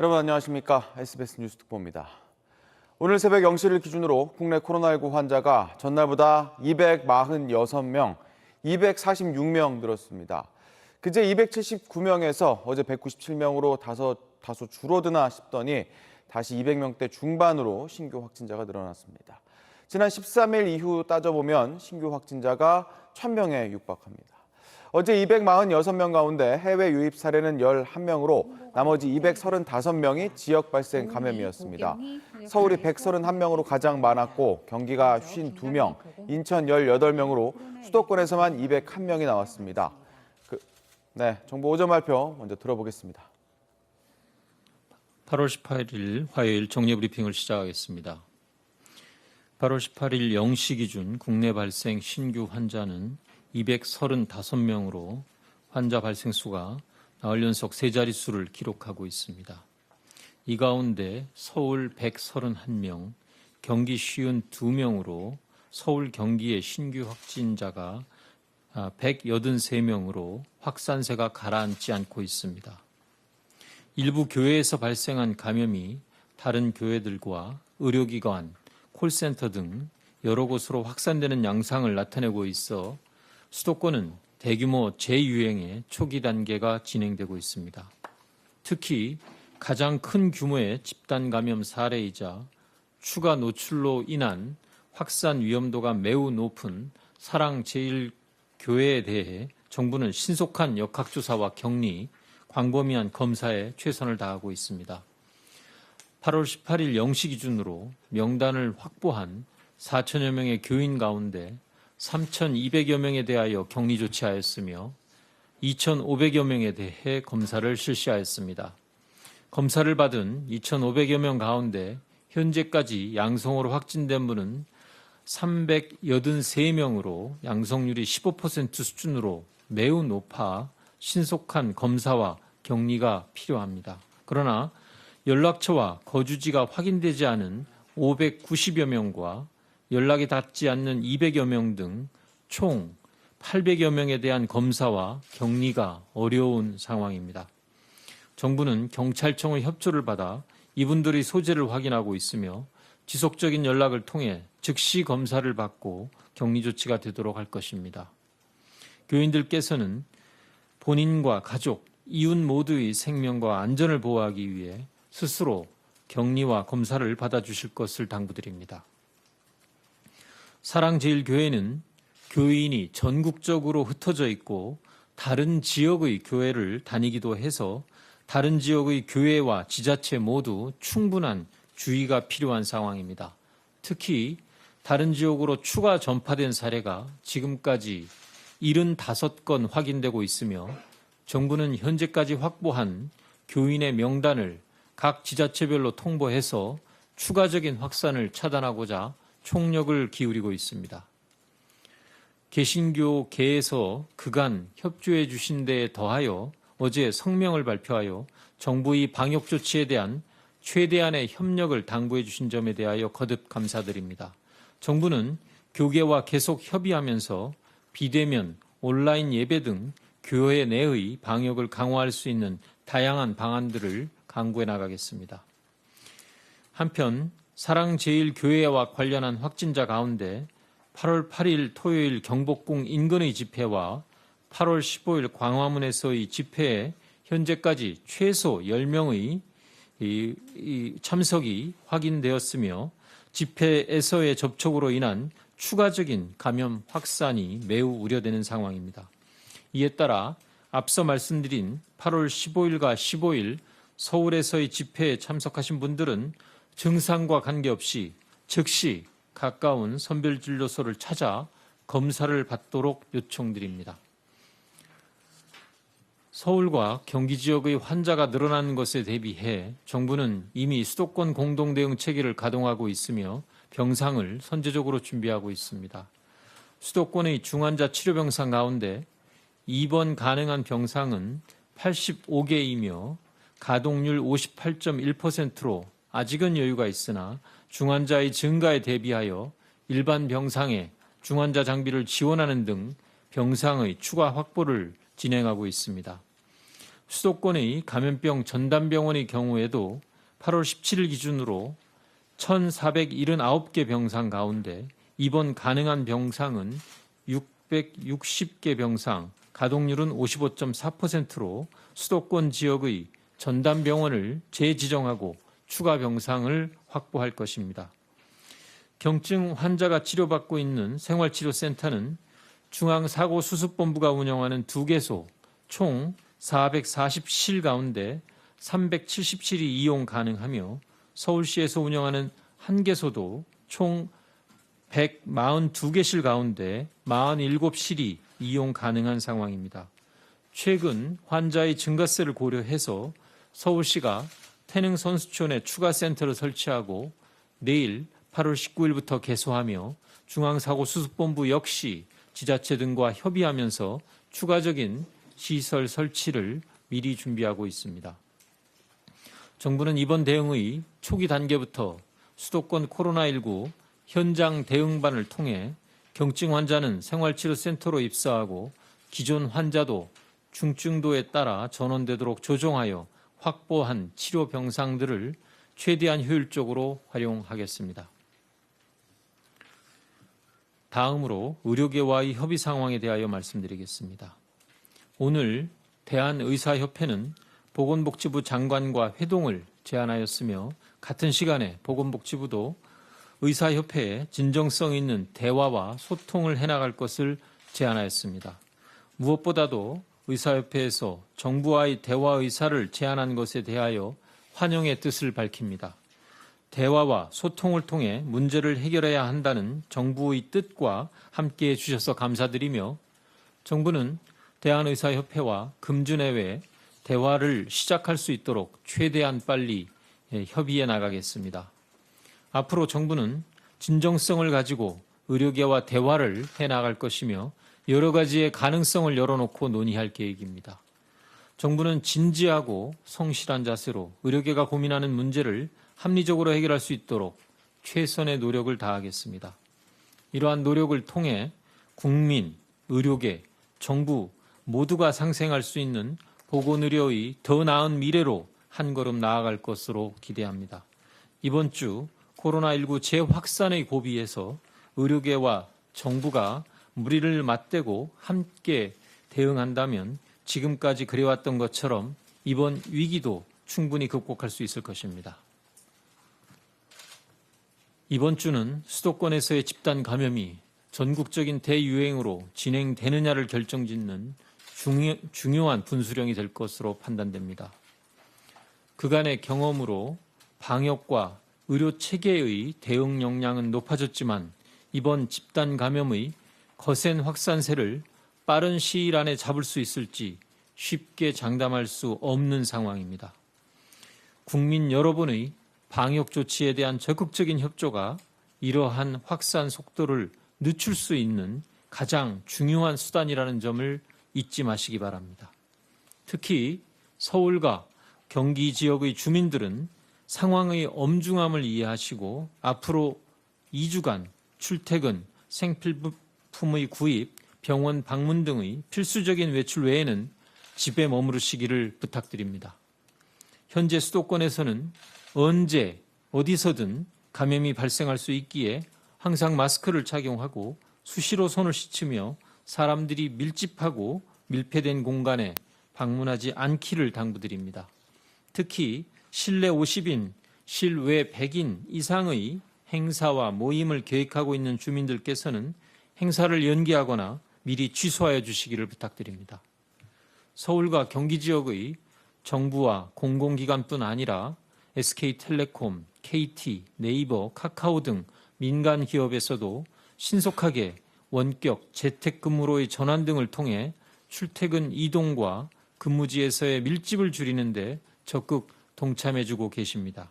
여러분 안녕하십니까? SBS 뉴스 특보입니다. 오늘 새벽 0시를 기준으로 국내 코로나19 환자가 전날보다 246명, 246명 늘었습니다. 그제 279명에서 어제 197명으로 다소 줄어드나 싶더니 다시 200명대 중반으로 신규 확진자가 늘어났습니다. 지난 13일 이후 따져보면 신규 확진자가 1000명에 육박합니다. 어제 246명 가운데 해외 유입 사례는 11명으로 나머지 235명이 지역 발생 감염이었습니다. 서울이 131명으로 가장 많았고 경기가 52명, 인천 18명으로 수도권에서만 201명이 나왔습니다. 정부 오전 발표 먼저 들어보겠습니다. 8월 18일 화요일 정례브리핑을 시작하겠습니다. 8월 18일 0시 기준 국내 발생 신규 환자는 235명으로 환자 발생 수가 나흘 연속 세 자릿수를 기록하고 있습니다. 이 가운데 서울 131명, 경기 52명으로 서울 경기의 신규 확진자가 183명으로 확산세가 가라앉지 않고 있습니다. 일부 교회에서 발생한 감염이 다른 교회들과 의료기관, 콜센터 등 여러 곳으로 확산되는 양상을 나타내고 있어 수도권은 대규모 재유행의 초기 단계가 진행되고 있습니다. 특히 가장 큰 규모의 집단 감염 사례이자 추가 노출로 인한 확산 위험도가 매우 높은 사랑제일교회에 대해 정부는 신속한 역학조사와 격리, 광범위한 검사에 최선을 다하고 있습니다. 8월 18일 0시 기준으로 명단을 확보한 4천여 명의 교인 가운데 3,200여 명에 대하여 격리 조치하였으며 2,500여 명에 대해 검사를 실시하였습니다. 검사를 받은 2,500여 명 가운데 현재까지 양성으로 확진된 분은 383명으로 양성률이 15% 수준으로 매우 높아 신속한 검사와 격리가 필요합니다. 그러나 연락처와 거주지가 확인되지 않은 590여 명과 연락이 닿지 않는 200여 명 등 총 800여 명에 대한 검사와 격리가 어려운 상황입니다. 정부는 경찰청의 협조를 받아 이분들의 소재를 확인하고 있으며 지속적인 연락을 통해 즉시 검사를 받고 격리 조치가 되도록 할 것입니다. 교인들께서는 본인과 가족, 이웃 모두의 생명과 안전을 보호하기 위해 스스로 격리와 검사를 받아주실 것을 당부드립니다. 사랑제일교회는 교인이 전국적으로 흩어져 있고 다른 지역의 교회를 다니기도 해서 다른 지역의 교회와 지자체 모두 충분한 주의가 필요한 상황입니다. 특히 다른 지역으로 추가 전파된 사례가 지금까지 75건 확인되고 있으며 정부는 현재까지 확보한 교인의 명단을 각 지자체별로 통보해서 추가적인 확산을 차단하고자 총력을 기울이고 있습니다. 개신교계에서 그간 협조해 주신 데에 더하여 어제 성명을 발표하여 정부의 방역 조치에 대한 최대한의 협력을 당부해 주신 점에 대하여 거듭 감사드립니다. 정부는 교계와 계속 협의하면서 비대면, 온라인 예배 등 교회 내의 방역을 강화할 수 있는 다양한 방안들을 강구해 나가겠습니다. 한편 사랑제일교회와 관련한 확진자 가운데 8월 8일 토요일 경복궁 인근의 집회와 8월 15일 광화문에서의 집회에 현재까지 최소 10명의 참석이 확인되었으며 집회에서의 접촉으로 인한 추가적인 감염 확산이 매우 우려되는 상황입니다. 이에 따라 앞서 말씀드린 8월 15일과 15일 서울에서의 집회에 참석하신 분들은 증상과 관계없이 즉시 가까운 선별진료소를 찾아 검사를 받도록 요청드립니다. 서울과 경기 지역의 환자가 늘어나는 것에 대비해 정부는 이미 수도권 공동대응 체계를 가동하고 있으며 병상을 선제적으로 준비하고 있습니다. 수도권의 중환자 치료병상 가운데 입원 가능한 병상은 85개이며 가동률 58.1%로 아직은 여유가 있으나 중환자의 증가에 대비하여 일반 병상에 중환자 장비를 지원하는 등 병상의 추가 확보를 진행하고 있습니다. 수도권의 감염병 전담병원의 경우에도 8월 17일 기준으로 1,479개 병상 가운데 입원 가능한 병상은 660개 병상, 가동률은 55.4%로 수도권 지역의 전담병원을 재지정하고 추가 병상을 확보할 것입니다. 경증 환자가 치료받고 있는 생활치료센터는 중앙사고수습본부가 운영하는 2개소 총 440실 가운데 377이 이용 가능하며 서울시에서 운영하는 1개소도 총 142개실 가운데 47실이 이용 가능한 상황입니다. 최근 환자의 증가세를 고려해서 서울시가 태릉선수촌에 추가 센터를 설치하고 내일 8월 19일부터 개소하며 중앙사고수습본부 역시 지자체 등과 협의하면서 추가적인 시설 설치를 미리 준비하고 있습니다. 정부는 이번 대응의 초기 단계부터 수도권 코로나19 현장 대응반을 통해 경증 환자는 생활치료센터로 입사하고 기존 환자도 중증도에 따라 전원되도록 조정하여 확보한 치료 병상들을 최대한 효율적으로 활용하겠습니다. 다음으로 의료계와의 협의 상황에 대하여 말씀드리겠습니다. 오늘 대한의사협회는 보건복지부 장관과 회동을 제안하였으며 같은 시간에 보건복지부도 의사협회에 진정성 있는 대화와 소통을 해나갈 것을 제안하였습니다. 무엇보다도 의사협회에서 정부와의 대화 의사를 제안한 것에 대하여 환영의 뜻을 밝힙니다. 대화와 소통을 통해 문제를 해결해야 한다는 정부의 뜻과 함께해 주셔서 감사드리며 정부는 대한의사협회와 금주내외 대화를 시작할 수 있도록 최대한 빨리 협의해 나가겠습니다. 앞으로 정부는 진정성을 가지고 의료계와 대화를 해 나갈 것이며 여러 가지의 가능성을 열어놓고 논의할 계획입니다. 정부는 진지하고 성실한 자세로 의료계가 고민하는 문제를 합리적으로 해결할 수 있도록 최선의 노력을 다하겠습니다. 이러한 노력을 통해 국민, 의료계, 정부 모두가 상생할 수 있는 보건의료의 더 나은 미래로 한 걸음 나아갈 것으로 기대합니다. 이번 주 코로나19 재확산의 고비에서 의료계와 정부가 무리를 맞대고 함께 대응한다면 지금까지 그래왔던 것처럼 이번 위기도 충분히 극복할 수 있을 것입니다. 이번 주는 수도권에서의 집단 감염이 전국적인 대유행으로 진행되느냐를 결정짓는 중요한 분수령이 될 것으로 판단됩니다. 그간의 경험으로 방역과 의료 체계의 대응 역량은 높아졌지만 이번 집단 감염의 거센 확산세를 빠른 시일 안에 잡을 수 있을지 쉽게 장담할 수 없는 상황입니다. 국민 여러분의 방역 조치에 대한 적극적인 협조가 이러한 확산 속도를 늦출 수 있는 가장 중요한 수단이라는 점을 잊지 마시기 바랍니다. 특히 서울과 경기 지역의 주민들은 상황의 엄중함을 이해하시고 앞으로 2주간 출퇴근, 생필품의 구입, 병원 방문 등의 필수적인 외출 외에는 집에 머무르시기를 부탁드립니다. 현재 수도권에서는 언제 어디서든 감염이 발생할 수 있기에 항상 마스크를 착용하고 수시로 손을 씻으며 사람들이 밀집하고 밀폐된 공간에 방문하지 않기를 당부드립니다. 특히 실내 50인, 실외 100인 이상의 행사와 모임을 계획하고 있는 주민들께서는 행사를 연기하거나 미리 취소하여 주시기를 부탁드립니다. 서울과 경기 지역의 정부와 공공기관뿐 아니라 SK텔레콤, KT, 네이버, 카카오 등 민간 기업에서도 신속하게 원격 재택근무로의 전환 등을 통해 출퇴근 이동과 근무지에서의 밀집을 줄이는 데 적극 동참해주고 계십니다.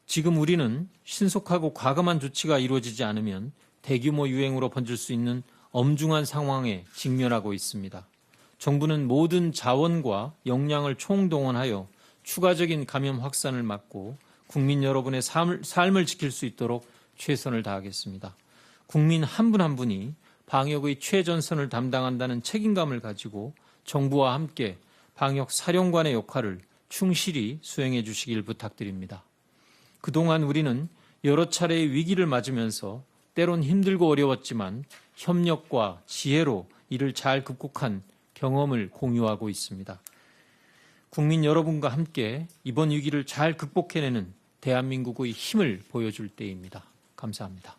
지금 우리는 신속하고 과감한 조치가 이루어지지 않으면 대규모 유행으로 번질 수 있는 엄중한 상황에 직면하고 있습니다. 정부는 모든 자원과 역량을 총동원하여 추가적인 감염 확산을 막고 국민 여러분의 삶을 지킬 수 있도록 최선을 다하겠습니다. 국민 한 분 한 분이 방역의 최전선을 담당한다는 책임감을 가지고 정부와 함께 방역 사령관의 역할을 충실히 수행해 주시길 부탁드립니다. 그동안 우리는 여러 차례의 위기를 맞으면서 때론 힘들고 어려웠지만 협력과 지혜로 이를 잘 극복한 경험을 공유하고 있습니다. 국민 여러분과 함께 이번 위기를 잘 극복해내는 대한민국의 힘을 보여줄 때입니다. 감사합니다.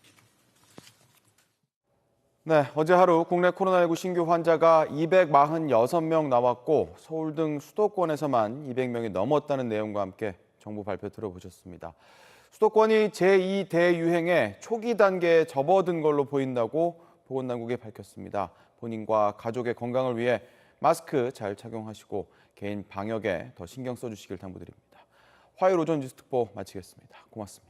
네, 어제 하루 국내 코로나19 신규 환자가 246명 나왔고 서울 등 수도권에서만 200명이 넘었다는 내용과 함께 정부 발표 들어보셨습니다. 수도권이 제2 대유행의 초기 단계에 접어든 걸로 보인다고 보건당국이 밝혔습니다. 본인과 가족의 건강을 위해 마스크 잘 착용하시고 개인 방역에 더 신경 써주시길 당부드립니다. 화요일 오전 뉴스 특보 마치겠습니다. 고맙습니다.